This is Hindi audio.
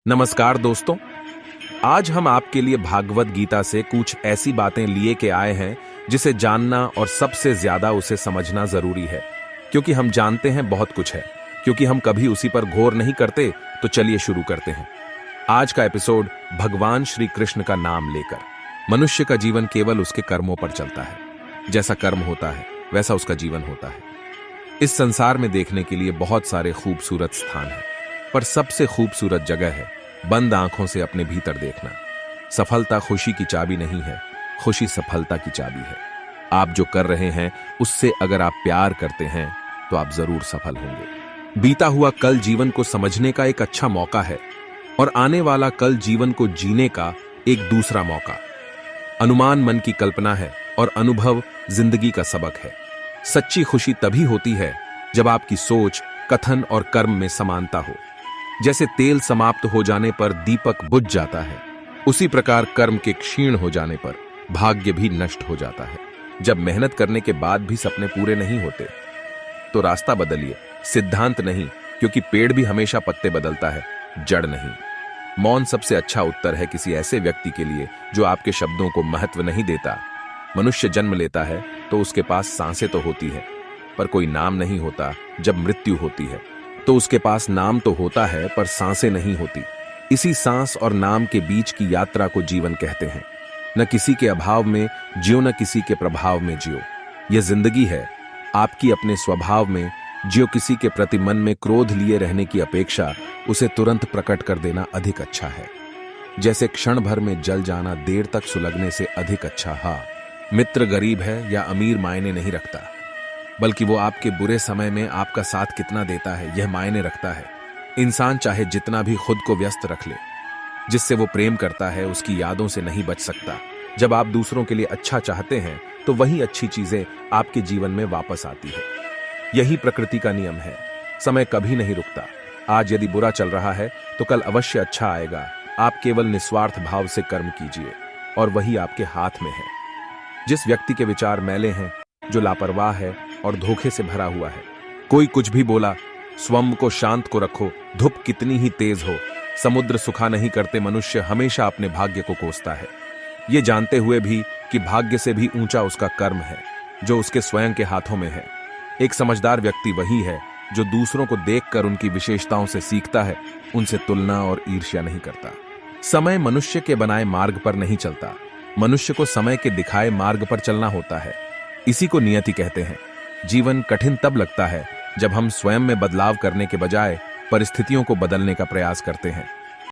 नमस्कार दोस्तों। आज हम आपके लिए भागवत गीता से कुछ ऐसी बातें लिए के आए हैं जिसे जानना और सबसे ज्यादा उसे समझना जरूरी है, क्योंकि हम जानते हैं बहुत कुछ है, क्योंकि हम कभी उसी पर गौर नहीं करते। तो चलिए शुरू करते हैं आज का एपिसोड भगवान श्री कृष्ण का नाम लेकर। मनुष्य का जीवन केवल उसके कर्मों पर चलता है। जैसा कर्म होता है वैसा उसका जीवन होता है। इस संसार में देखने के लिए बहुत सारे खूबसूरत स्थान हैं, पर सबसे खूबसूरत जगह है बंद आंखों से अपने भीतर देखना। सफलता खुशी की चाबी नहीं है, खुशी सफलता की चाबी है। आप जो कर रहे हैं उससे अगर आप प्यार करते हैं तो आप जरूर सफल होंगे। बीता हुआ कल जीवन को समझने का एक अच्छा मौका है और आने वाला कल जीवन को जीने का एक दूसरा मौका। अनुमान मन की कल्पना है और अनुभव जिंदगी का सबक है। सच्ची खुशी तभी होती है जब आपकी सोच, कथन और कर्म में समानता हो। जैसे तेल समाप्त हो जाने पर दीपक बुझ जाता है, उसी प्रकार कर्म के क्षीण हो जाने पर भाग्य भी नष्ट हो जाता है। जब मेहनत करने के बाद भी सपने पूरे नहीं होते तो रास्ता बदलिए, सिद्धांत नहीं, क्योंकि पेड़ भी हमेशा पत्ते बदलता है, जड़ नहीं। मौन सबसे अच्छा उत्तर है किसी ऐसे व्यक्ति के लिए जो आपके शब्दों को महत्व नहीं देता। मनुष्य जन्म लेता है तो उसके पास सांसें तो होती है, पर कोई नाम नहीं होता। जब मृत्यु होती है तो उसके पास नाम तो होता है पर सांसें नहीं होती। इसी सांस और नाम के बीच की यात्रा को जीवन कहते हैं। न किसी के अभाव में जियो, न किसी के प्रभाव में जियो। यह जिंदगी है आपकी अपने स्वभाव में जियो। किसी के प्रति मन में क्रोध लिए रहने की अपेक्षा उसे तुरंत प्रकट कर देना अधिक अच्छा है। जैसे क्षण भर में जल जाना देर तक सुलगने से अधिक अच्छा है। मित्र गरीब है या अमीर मायने नहीं रखता, बल्कि वो आपके बुरे समय में आपका साथ कितना देता है यह मायने रखता है। इंसान चाहे जितना भी खुद को व्यस्त रख ले, जिससे वो प्रेम करता है उसकी यादों से नहीं बच सकता। जब आप दूसरों के लिए अच्छा चाहते हैं तो वही अच्छी चीजें आपके जीवन में वापस आती है। यही प्रकृति का नियम है। समय कभी नहीं रुकता। आज यदि बुरा चल रहा है तो कल अवश्य अच्छा आएगा। आप केवल निस्वार्थ भाव से कर्म कीजिए और वही आपके हाथ में है। जिस व्यक्ति के विचार मैले हैं, जो लापरवाह है और धोखे से भरा हुआ है, कोई कुछ भी बोला, स्वयं को शांत को रखो। धूप कितनी ही तेज हो, समुद्र सुखा नहीं करते। मनुष्य हमेशा अपने भाग्य को कोसता है, ये जानते हुए भी कि भाग्य से भी ऊंचा उसका कर्म है जो उसके स्वयं के हाथों में है। एक समझदार व्यक्ति वही है जो दूसरों को देखकर उनकी विशेषताओं से सीखता है, उनसे तुलना और ईर्ष्या नहीं करता। समय मनुष्य के बनाए मार्ग पर नहीं चलता, मनुष्य को समय के दिखाए मार्ग पर चलना होता है। इसी को नियति कहते हैं। जीवन कठिन तब लगता है जब हम स्वयं में बदलाव करने के बजाय परिस्थितियों को बदलने का प्रयास करते हैं।